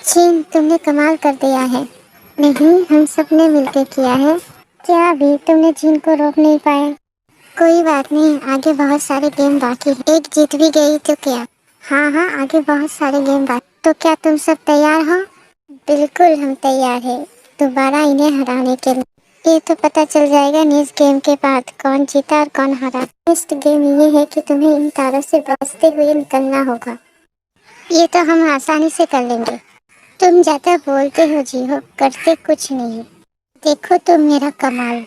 चीन, तुमने कमाल कर दिया है। नहीं, हम सब ने मिलकर किया है। क्या अभी तुमने चीन को रोक नहीं पाया? कोई बात नहीं, आगे बहुत सारे गेम बाकी हैं। एक जीत भी गई तो क्या। हाँ हाँ, आगे बहुत सारे गेम बाकी। तो क्या तुम सब तैयार हो? बिल्कुल, हम तैयार हैं दोबारा इन्हें हराने के लिए। ये तो पता चल जाएगा नेक्स्ट गेम के बाद कौन जीता और कौन हारा। नेक्स्ट गेम ये है कि तुम्हें इन तारों से बचते हुए निकलना होगा। ये तो हम आसानी से कर लेंगे। तुम ज्यादा बोलते हो जी हो, करते कुछ नहीं। देखो तुम मेरा कमाल।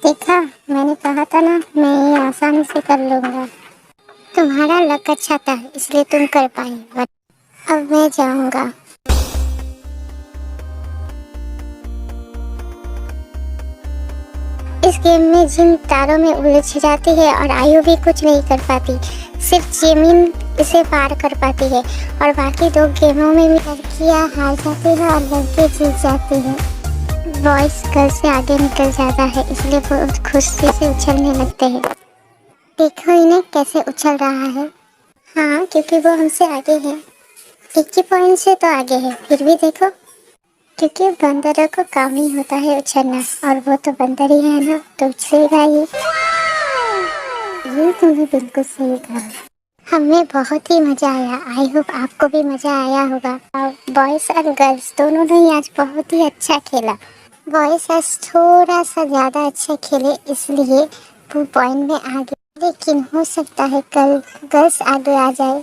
देखा, मैंने कहा था ना, मैं ये आसानी से कर लूंगा। तुम्हारा लक अच्छा था इसलिए तुम कर पाए। अब मैं जाऊंगा। इस गेम में जिन तारों में उलझ जाती है और आयु भी कुछ नहीं कर पाती, सिर्फ जिमिन इसे पार कर पाती है। और बाकी दो गेमों में भी लड़कियां हार जाती है और लड़के जीत जाते हैं। बॉयज गर्ल से आगे निकल जाता है, इसलिए वो खुशी से उछलने लगते हैं। देखो इन्हें कैसे उछल रहा है। हाँ, क्योंकि वो हमसे आगे है। एक ही पॉइंट से तो आगे है, फिर भी देखो। क्योंकि बंदरों को काम ही होता है उछलना, और वो तो बंदर ही है ना, तो उछलेगा ही। ये तुमने बिल्कुल सही कहा। हमें बहुत ही मजा आया। आई होप आपको भी मजा आया होगा। और बॉयज और गर्ल्स दोनों ने आज बहुत ही अच्छा खेला। बॉयज आज थोड़ा सा ज़्यादा अच्छा खेले, इसलिए वो पॉइंट में आ गए। लेकिन हो सकता है कल गर्ल्स आगे आ जाए।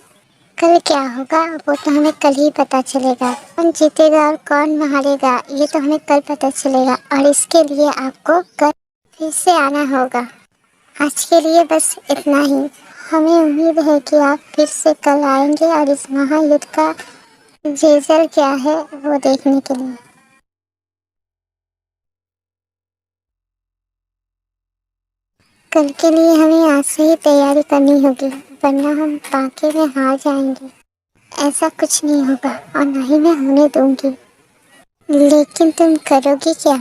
कल क्या होगा वो तो हमें कल ही पता चलेगा। कौन जीतेगा और कौन हारेगा ये तो हमें कल पता चलेगा। और इसके लिए आपको कल फिर से आना होगा। आज के लिए बस इतना ही। हमें उम्मीद है कि आप फिर से कल आएंगे और इस महायुद्ध का रिजल्ट क्या है वो देखने के लिए। कल के लिए हमें आज से ही तैयारी करनी होगी, वरना हम बाकी में हार जाएंगे। ऐसा कुछ नहीं होगा और न ही मैं होने दूंगी। लेकिन तुम करोगी क्या?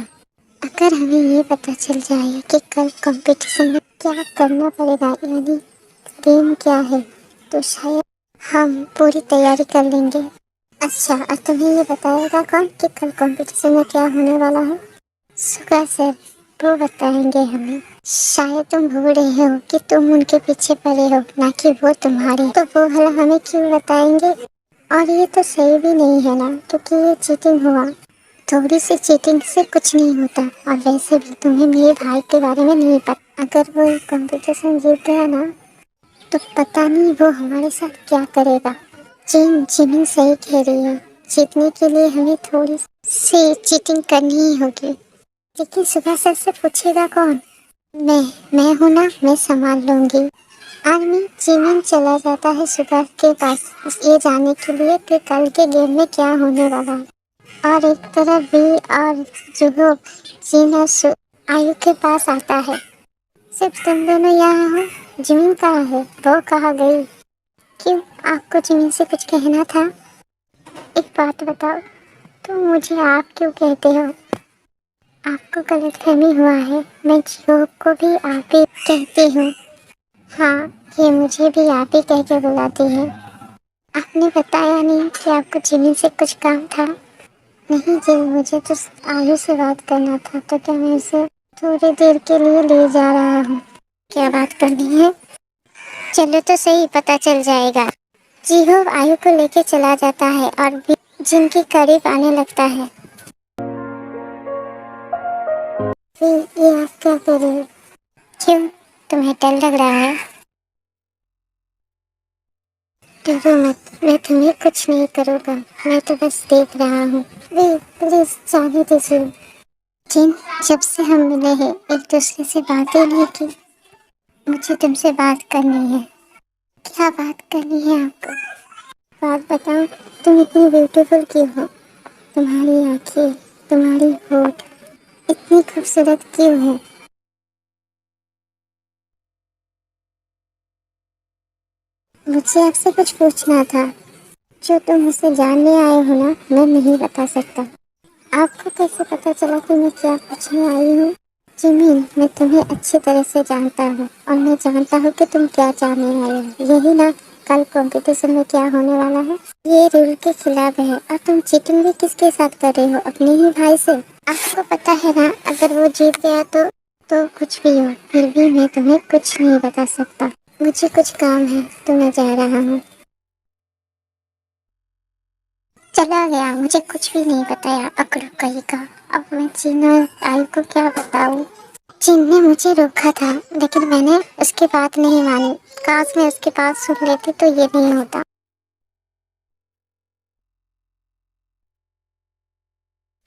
अगर हमें ये पता चल जाए कि कल कंपटीशन में क्या करना पड़ेगा, यानी गेम क्या है, तो शायद हम पूरी तैयारी कर लेंगे। अच्छा, और तुम्हें ये बताएगा कौन कि कल कंपटीशन में क्या होने वाला है? सुगा सर, वो बताएंगे हमें। शायद तुम भूल रहे हो कि तुम उनके पीछे पड़े हो, ना कि वो तुम्हारे। तो वो भला हमें क्यों बताएंगे? और ये तो सही भी नहीं है ना, क्योंकि ये चीटिंग हुआ। थोड़ी सी चीटिंग से कुछ नहीं होता। और वैसे भी तुम्हें मेरे भाई के बारे में नहीं पता। अगर वो कंपटीशन जीत गया ना, तो पता नहीं वो हमारे साथ क्या करेगा। जिमिन सही कह रही है। जीतने के लिए हमें थोड़ी सी चीटिंग करनी ही होगी। लेकिन सुबह सर से पूछेगा कौन? मैं हूँ ना, मैं संभाल लूंगी। आर्मी जिमिन चला जाता है सुबह के पास ये जानने के लिए कि कल के गेम में क्या होने वाला है। और एक तरफ भी और जुहो जीन और आयु के पास आता है। सिर्फ तुम दोनों यहाँ हो। जिमिन कहाँ है? वो कहाँ गई? क्यों, आपको जिमिन से कुछ कहना था? एक बात बताओ, तुम मुझे आप क्यों कहते हो? आपको गलतफहमी हुआ है, मैं जियो को भी आप ही कहती हूँ। हाँ, ये मुझे भी आप ही कह के बुलाती है। आपने बताया नहीं कि आपको जिमिन से कुछ काम था। नहीं जी, मुझे तो आयु से बात करना था, तो क्या मैं उसे थोड़ी देर के लिए ले जा रहा हूँ। क्या बात करनी है? चलो तो सही, पता चल जाएगा। जीहो आयु को लेके चला जाता है और जिनके करीब आने लगता है। फिर ये आप क्या कर रहे हो? क्यों, तुम्हें डर लग रहा है? डरो मत, मैं तुम्हें कुछ नहीं करूँगा। मैं तो बस देख रहा हूँ। प्लीज जाने दीजिए। जिन, जब से हम मिले हैं एक दूसरे से बातें नहीं की। मुझे तुमसे बात करनी है। क्या बात करनी है आपको? बात बताओ, तुम इतनी ब्यूटीफुल क्यों हो? तुम्हारी आंखें, तुम्हारी होठ इतनी खूबसूरत क्यों है? मुझे आपसे कुछ पूछना था। जो तुम मुझसे जानने आए हो ना, मैं नहीं बता सकता। आपको कैसे पता चला कि मैं क्या पूछने आई हूँ? जिमिन, मैं तुम्हें अच्छी तरह से जानता हूँ और मैं जानता हूँ कि तुम क्या चाहने वाले हो। यही ना कल कंपटीशन में क्या होने वाला है। ये रूल के खिलाफ है और तुम चीटिंग भी किसके साथ कर रहे हो, अपने ही भाई से। आपको पता है ना, अगर वो जीत गया तो कुछ भी हो, फिर भी मैं तुम्हें कुछ नहीं बता सकता। मुझे कुछ काम है तो मैं जा रहा हूँ। चला गया, मुझे कुछ भी नहीं बताया, अकड़ कहीं का। अब मैं चीन और आई को क्या बताऊँ। जिन ने मुझे रोका था, लेकिन मैंने उसकी बात नहीं मानी। काश मैं उसकी बात सुन लेती तो ये नहीं होता।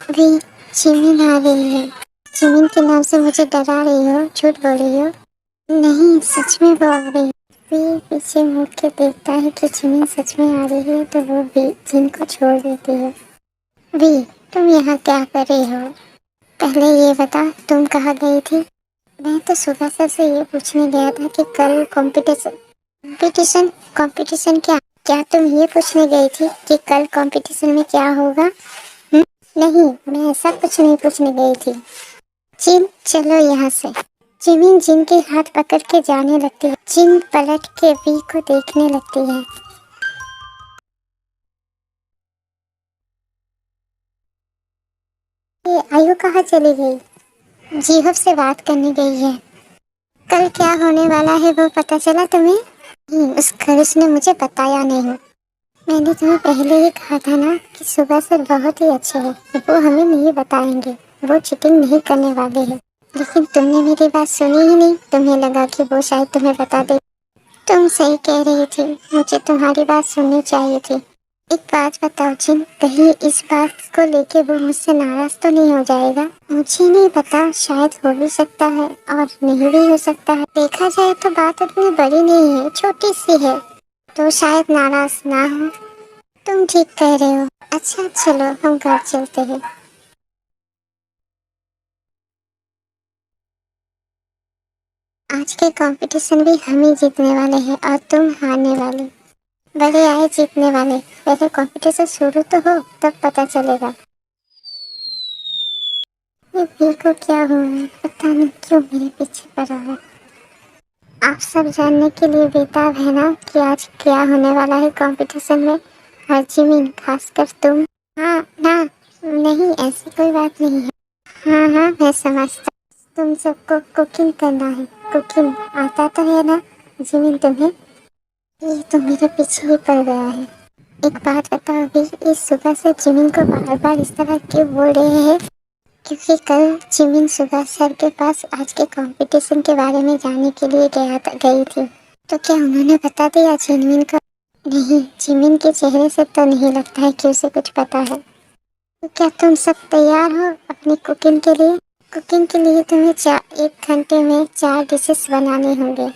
भी जिमिन आ रही है। जिमिन के नाम से मुझे डरा रही हो, झूठ बोल रही हो। नहीं, सच में वो आ रही है। भी पीछे मुड़ के देखता है कि जिमिन सच में आ रही है तो वो भी जिन को छोड़ देती है। भी, तुम यहाँ क्या कर रही हो? पहले ये बता, तुम कहाँ गई थी? मैं तो सुबह से ये पूछने गया था कि कल कंपटीशन कंपटीशन क्या तुम ये पूछने गई थी कि कल कंपटीशन में क्या होगा? नहीं, मैं ऐसा कुछ नहीं पूछने गई थी। जिन, चलो यहाँ से। जिमिन जिन के हाथ पकड़ के जाने लगती है। जिन पलट के वी को देखने लगती है। ये आयु कहाँ चली गई? जीहब से बात करने गई है। कल क्या होने वाला है वो पता चला तुम्हें? उस खर्च ने मुझे बताया नहीं। मैंने तुम्हें पहले ही कहा था ना कि सुबह सर बहुत ही अच्छे हैं, वो हमें नहीं बताएंगे, वो चीटिंग नहीं करने वाले हैं। लेकिन तुमने मेरी बात सुनी ही नहीं, तुम्हें लगा कि वो शायद तुम्हें बता दे। तुम सही कह रही थी, मुझे तुम्हारी बात सुननी चाहिए थी। एक बात बताओ जिन, कहीं इस बात को लेके वो मुझसे नाराज तो नहीं हो जाएगा? मुझे नहीं पता, शायद हो भी सकता है और नहीं भी हो सकता है। देखा जाए तो बात इतनी बड़ी नहीं है, छोटी सी है, तो शायद नाराज ना हो। तुम ठीक कह रहे हो। अच्छा चलो, हम घर चलते हैं। आज के कंपटीशन भी हम ही जीतने वाले हैं और तुम हारने वाले। बड़े आए जीतने वाले, पहले कंपटीशन शुरू तो हो तब पता चलेगा। ये भी को क्या हुआ है, पता नहीं क्यों मेरे पीछे पड़ा है। आप सब जानने के लिए बेताब है ना कि आज क्या होने वाला है कंपटीशन में। और जिमिन, खासकर तुम। हाँ ना, नहीं ऐसी कोई बात नहीं है। हाँ हाँ, मैं समझता। तुम सबको कुकिंग करना है। कुकिंग आता तो है ना जिमिन तुम्हें? ये तो मेरे पीछे ही पड़ गया है। एक बात बताओ अभी, इस सुबह से जिमिन को बार बार इस तरह क्यों बोल रहे हैं? क्योंकि कल जिमिन सुबह सर के पास आज के कंपटीशन के बारे में जानने के लिए गई थी। तो क्या उन्होंने बता दिया जिमिन को? नहीं, जिमिन के चेहरे से तो नहीं लगता है कि उसे कुछ पता है। तो क्या तुम सब तैयार हो अपनी कुकिंग के लिए? कुकिंग के लिए तुम्हें 1 घंटे में 4 डिशेस बनाने होंगे।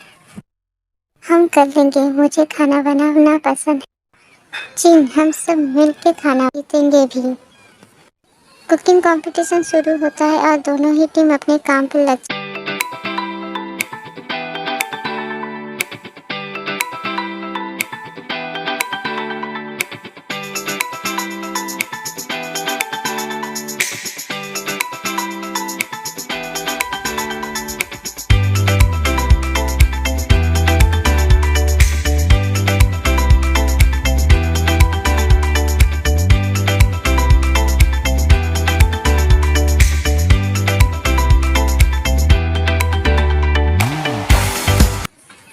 हम कर लेंगे, मुझे खाना बनाना पसंद है। जी, हम सब मिल के खाना जीतेंगे भी। कुकिंग कंपटीशन शुरू होता है और दोनों ही टीम अपने काम पर लग।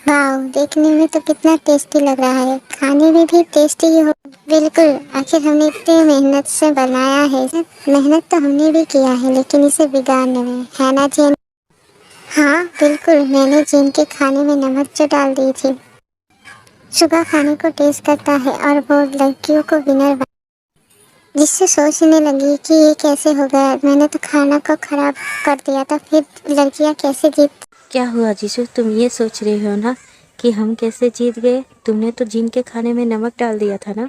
वाह, देखने में तो कितना टेस्टी लग रहा है, खाने में भी टेस्टी ही हो। बिल्कुल, आखिर हमने इतनी मेहनत से बनाया है। मेहनत तो हमने भी किया है, लेकिन इसे बिगाड़ने में है ना जिन? हाँ बिल्कुल, मैंने जिन के खाने में नमक जो डाल दी थी। सुबह खाने को टेस्ट करता है और वो लड़कियों को विनर, जिससे सोचने लगी कि ये कैसे हो गया, मैंने तो खाना को खराब कर दिया था, फिर लड़कियां कैसे जीत। क्या हुआ जीशु, तुम ये सोच रहे हो ना कि हम कैसे जीत गए? तुमने तो जिन के खाने में नमक डाल दिया था ना।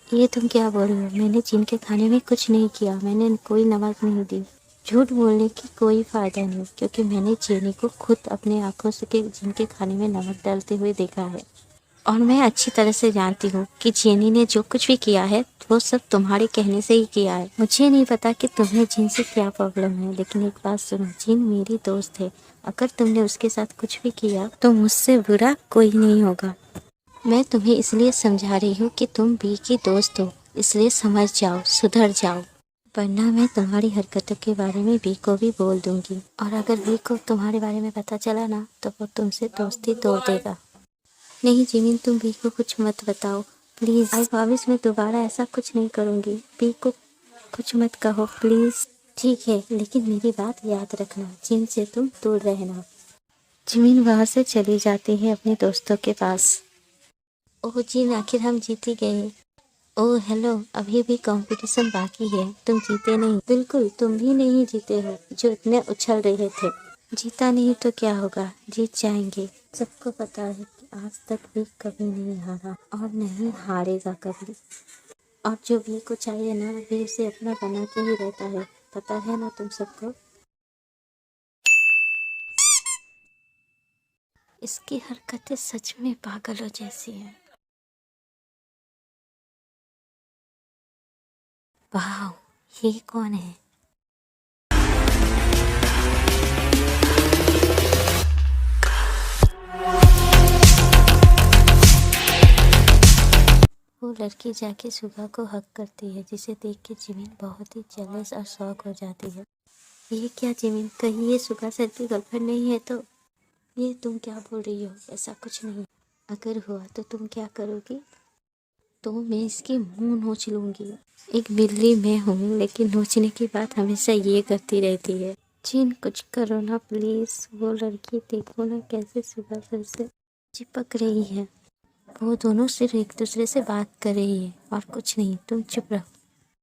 ये तुम क्या बोल रहे हो? मैंने जिन के खाने में कुछ नहीं किया, मैंने कोई नमक नहीं दी। झूठ बोलने की कोई फ़ायदा नहीं, क्योंकि मैंने जेनी को खुद अपने आंखों से जिन के खाने में नमक डालते हुए देखा है। और मैं अच्छी तरह से जानती हूँ कि जेनी ने जो कुछ भी किया है वो सब तुम्हारे कहने से ही किया है। मुझे नहीं पता कि तुम्हें जिन से क्या प्रॉब्लम है, लेकिन एक बात सुनो, जिन मेरी दोस्त है। अगर तुमने उसके साथ कुछ भी किया तो मुझसे बुरा कोई नहीं होगा। मैं तुम्हें इसलिए समझा रही हूँ कि तुम बी की दोस्त हो, इसलिए समझ जाओ, सुधर जाओ, वरना मैं तुम्हारी हरकतों के बारे में बी को भी बोल दूंगी। और अगर बी को तुम्हारे बारे में पता चला ना तो वो तुमसे दोस्ती तोड़ देगा। नहीं जिमिन, तुम बी को कुछ मत बताओ प्लीज़। आई प्रॉमिस मैं दोबारा ऐसा कुछ नहीं करूँगी। बी को कुछ मत कहो प्लीज़। ठीक है, लेकिन मेरी बात याद रखना, जिन से तुम दूर रहना। जिमिन वहाँ से चली जाती है अपने दोस्तों के पास। ओह जिन, आखिर हम जीत ही गए। ओह हेलो, अभी भी कंपटीशन बाकी है, तुम जीते नहीं। बिल्कुल, तुम भी नहीं जीते हो जो इतने उछल रहे थे। जीता नहीं तो क्या होगा, जीत जाएंगे। सबको पता है कि आज तक भी कभी नहीं हारा और नहीं हारेगा कभी। और जो भी को चाहिए ना, भी उसे अपना बना के ही रहता है, पता है ना तुम सबको। इसकी हरकतें सच में पागलों जैसी हैं। वाह, ये कौन है? वो लड़की जाके सुगा को हक करती है, जिसे देख के जिमिन बहुत ही जेलस और शॉक हो जाती है। ये क्या जिमिन, कहीं ये सुगा सर की गर्लफ्रेंड नहीं है तो? ये तुम क्या बोल रही हो? ऐसा कुछ नहीं। अगर हुआ तो तुम क्या करोगी? तो मैं इसकी मुंह नोच लूंगी। एक बिल्ली मैं हूँ, लेकिन नोचने की बात हमेशा ये करती रहती है। जिन कुछ करो ना प्लीज। वो लड़की देखो ना कैसे सुगा सर से चिपक रही है। वो दोनों सिर्फ एक दूसरे से बात कर रही है और कुछ नहीं, तुम चुप रहो।